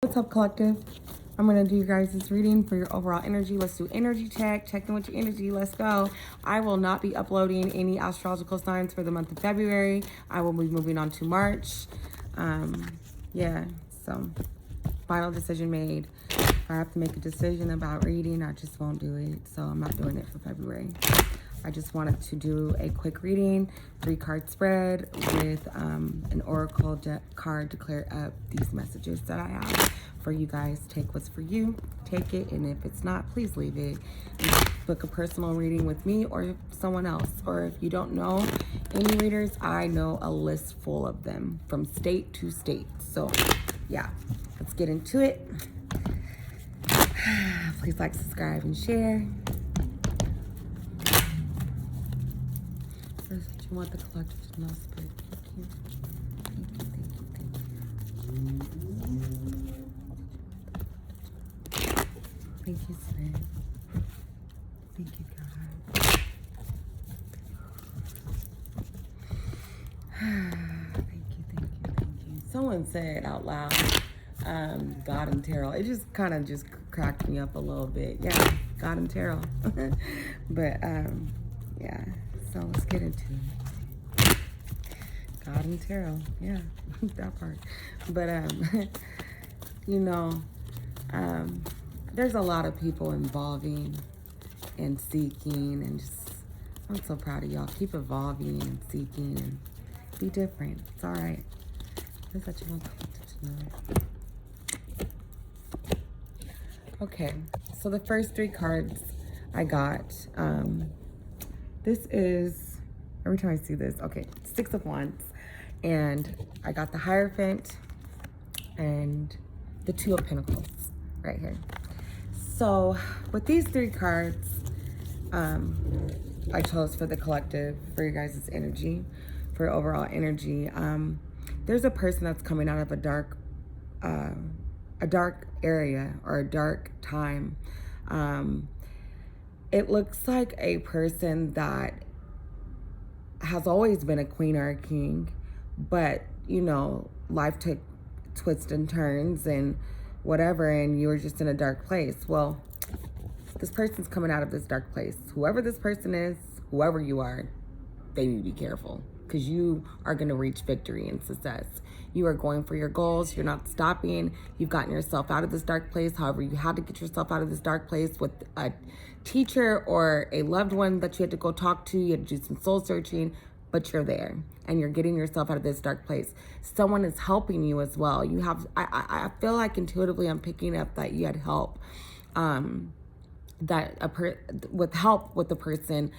What's up, collective? I'm going to do you guys this reading for your overall energy. Let's do energy check. Check in with your energy. Let's go. I will not be uploading any astrological signs for the month of February. I will be moving on to March. Yeah, so final decision made. If I have to make a decision about reading, I just won't do it. So I'm not doing it for February. I just wanted to do a quick reading, 3-card spread with an oracle card to clear up these messages that I have for you guys. Take what's for you, take it, and if it's not, please leave it. Book a personal reading with me or someone else. Or if you don't know any readers, I know a list full of them from state to state. So yeah, let's get into it. Please like, subscribe, and share. First, what you want the collective to know, Spirit. Thank you. Thank you, Spirit. Thank you, God. Thank you. Someone said out loud, God and Tarot. It just kind of just cracked me up a little bit. Yeah, God and Tarot. But, yeah. So let's get into it. God and Tarot. Yeah, that part. But, you know, there's a lot of people involving and seeking and just, I'm so proud of y'all. Keep evolving and seeking and be different. It's all right. That's what you want to know. Okay, so the first 3 cards I got, this is, every time I see this, okay, 6 of Wands, and I got the Hierophant and the 2 of Pentacles right here. So with these 3 cards, I chose for the collective, for you guys' energy, for overall energy. There's a person that's coming out of a dark area or a dark time. It looks like a person that has always been a queen or a king, but, you know, life took twists and turns and whatever, and you were just in a dark place. Well, this person's coming out of this dark place. Whoever this person is, whoever you are, they need to be careful, because you are going to reach victory and success. You are going for your goals. You're not stopping. You've gotten yourself out of this dark place. However, you had to get yourself out of this dark place with a teacher or a loved one that you had to go talk to. You had to do some soul searching, but you're there and you're getting yourself out of this dark place. Someone is helping you as well. You have, I feel like intuitively I'm picking up that you had help, with help with the person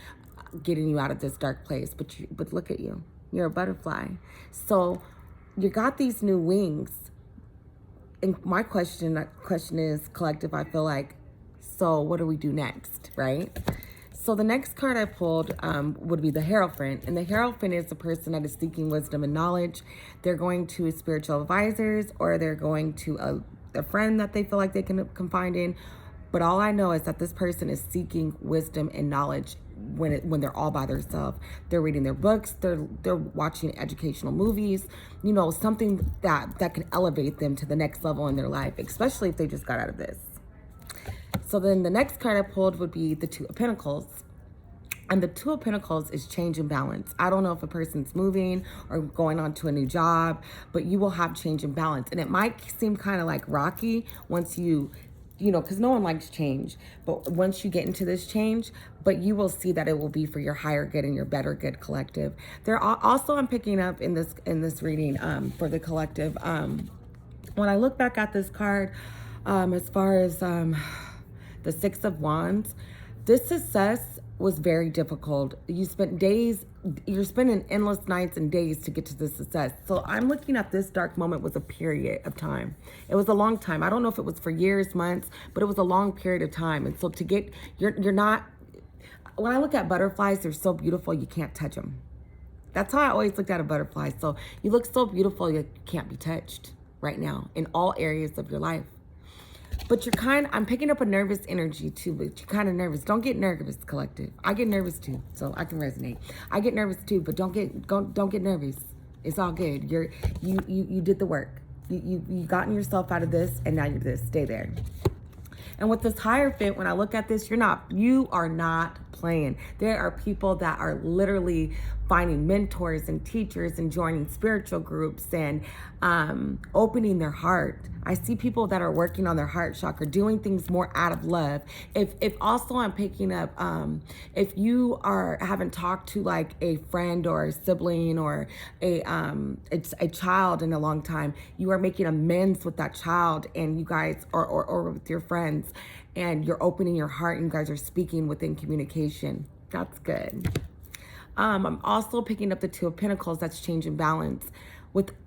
getting you out of this dark place. But look at you. You're a butterfly. So you got these new wings. And my question is, collective, I feel like, so what do we do next, right? So the next card I pulled would be the Hierophant. And the Hierophant is the person that is seeking wisdom and knowledge. They're going to spiritual advisors, or they're going to a friend that they feel like they can confide in. But all I know is that this person is seeking wisdom and knowledge when they're all by themselves. They're reading their books, they're watching educational movies, you know, something that can elevate them to the next level in their life, especially if they just got out of this. So then the next card I pulled would be the 2 of Pentacles. And the 2 of Pentacles is change and balance. I don't know if a person's moving or going on to a new job, but you will have change and balance. And it might seem kind of like rocky once you know, because no one likes change. But once you get into this change, but you will see that it will be for your higher good and your better good, collective. There are also, I'm picking up in this reading for the collective. When I look back at this card, as far as the 6 of Wands, this success was very difficult. You spent days, you're spending endless nights and days to get to this success. So I'm looking at this dark moment was a period of time. It was a long time. I don't know if it was for years, months, but it was a long period of time. And so to get, you're not, when I look at butterflies, they're so beautiful, you can't touch them. That's how I always looked at a butterfly. So you look so beautiful, you can't be touched right now in all areas of your life. But I'm picking up a nervous energy too, but you're kind of nervous. Don't get nervous, collective. I get nervous too, so I can resonate. I get nervous too, but don't get nervous. It's all good. You did the work. You gotten yourself out of this, and now you're this. Stay there. And with this Hierophant, when I look at this, you are not playing. There are people that are literally finding mentors and teachers and joining spiritual groups and opening their heart. I see people that are working on their heart chakra, doing things more out of love. If also I'm picking up, if you haven't talked to like a friend or a sibling or a child in a long time, you are making amends with that child, and you guys or with your friends, and you're opening your heart, and you guys are speaking within communication. That's good. I'm also picking up the Two of Pentacles. That's change and balance.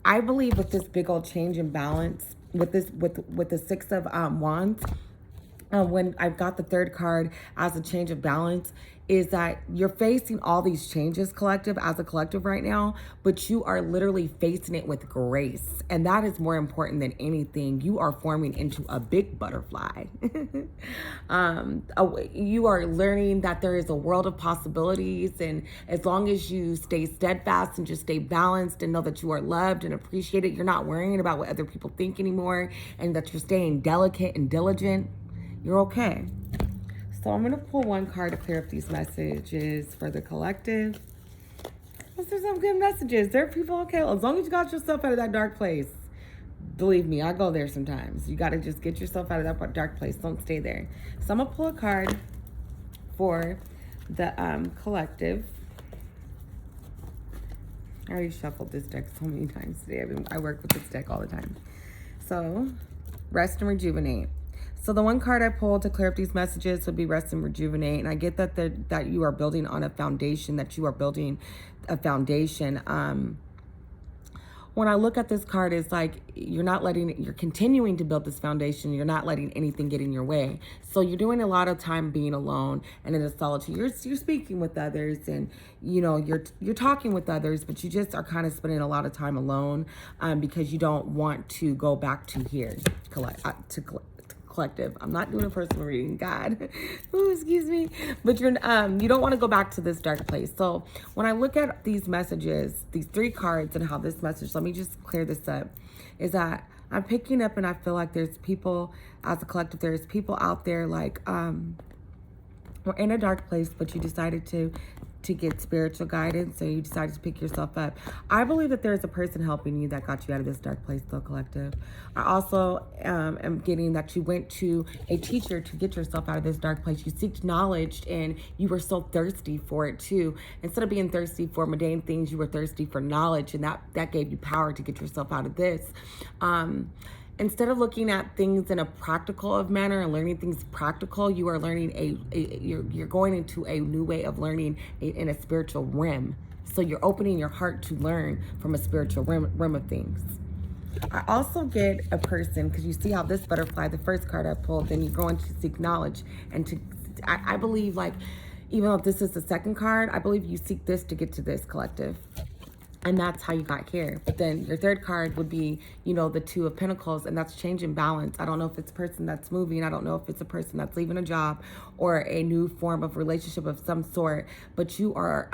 I believe with this big old change and balance, with the Six of Wands, when I've got the third card as a change of balance, is that you're facing all these changes as a collective right now, but you are literally facing it with grace. And that is more important than anything. You are forming into a big butterfly. You are learning that there is a world of possibilities. And as long as you stay steadfast and just stay balanced and know that you are loved and appreciated, you're not worrying about what other people think anymore, and that you're staying delicate and diligent, you're okay. So I'm going to pull one card to clear up these messages for the collective. Let's do some good messages. There are people, okay, as long as you got yourself out of that dark place. Believe me, I go there sometimes. You got to just get yourself out of that dark place. Don't stay there. So I'm going to pull a card for the collective. I already shuffled this deck so many times today. I work with this deck all the time. So, rest and rejuvenate. So the one card I pulled to clear up these messages would be rest and rejuvenate. And I get that you are building on a foundation, When I look at this card, it's like you're continuing to build this foundation. You're not letting anything get in your way. So you're doing a lot of time being alone and in a solitude. You're speaking with others, and you're talking with others, but you just are kind of spending a lot of time alone because you don't want to go back to here, collective. I'm not doing a personal reading, God. Ooh, excuse me. But you don't want to go back to this dark place. So when I look at these messages, these three cards, and how this message, let me just clear this up, is that I'm picking up, and I feel like there's people, as a collective, there's people out there like, we're in a dark place, but you decided to get spiritual guidance, so you decided to pick yourself up. I believe that there's a person helping you that got you out of this dark place, though, collective. I also am getting that you went to a teacher to get yourself out of this dark place. You seeked knowledge, and you were so thirsty for it, too. Instead of being thirsty for mundane things, you were thirsty for knowledge, and that gave you power to get yourself out of this. Instead of looking at things in a practical of manner and learning things practical, you are learning you're going into a new way of learning in a spiritual realm. So you're opening your heart to learn from a spiritual realm of things. I also get a person, because you see how this butterfly, the first card I pulled, then you're going to seek knowledge. And I believe, like, even though this is the second card, I believe you seek this to get to this, collective. And that's how you got here. But then your third card would be, the Two of Pentacles, and that's change and balance. I don't know if it's a person that's moving. I don't know if it's a person that's leaving a job or a new form of relationship of some sort. But you are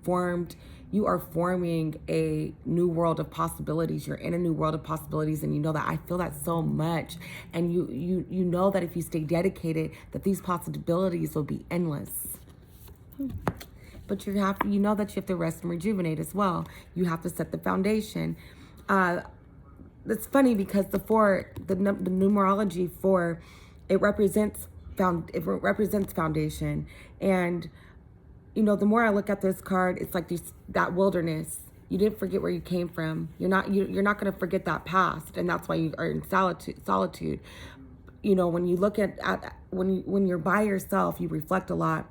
forming a new world of possibilities. You're in a new world of possibilities, and you know that. I feel that so much. And you know that if you stay dedicated, that these possibilities will be endless. But you know that you have to rest and rejuvenate as well. You have to set the foundation. It's funny because the numerology 4, it represents foundation. And the more I look at this card, it's like that wilderness. You didn't forget where you came from. You're not going to forget that past, and that's why you are in solitude. When you look at when you're by yourself, you reflect a lot.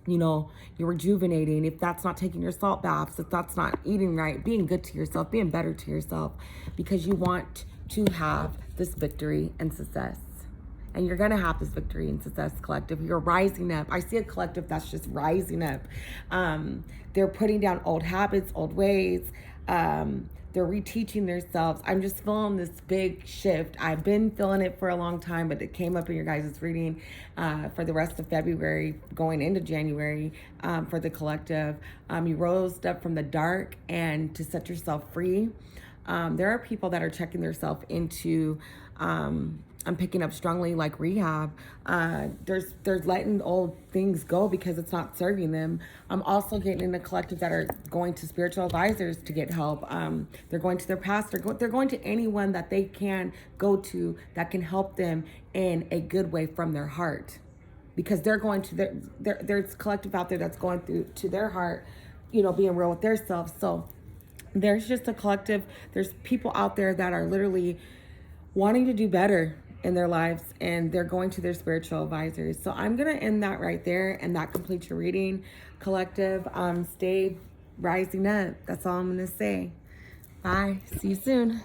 You're rejuvenating. If that's not taking your salt baths, if that's not eating right, being good to yourself, being better to yourself, because you want to have this victory and success. And you're going to have this victory and success, collective. You're rising up. I see a collective that's just rising up. They're putting down old habits, old ways. They're reteaching themselves. I'm just feeling this big shift. I've been feeling it for a long time, but it came up in your guys' reading for the rest of February, going into January, for the collective. You rose up from the dark and to set yourself free. There are people that are checking themselves into, I'm picking up strongly like rehab. There's letting old things go because it's not serving them. I'm also getting in a collective that are going to spiritual advisors to get help. They're going to their pastor. They're going to anyone that they can go to that can help them in a good way from their heart, because they're going to there's collective out there that's going through to their heart, being real with their self. So there's just a collective. There's people out there that are literally wanting to do better in their lives, and they're going to their spiritual advisors. So I'm going to end that right there, and that completes your reading, collective. Stay rising up. That's all I'm going to say. Bye. See you soon.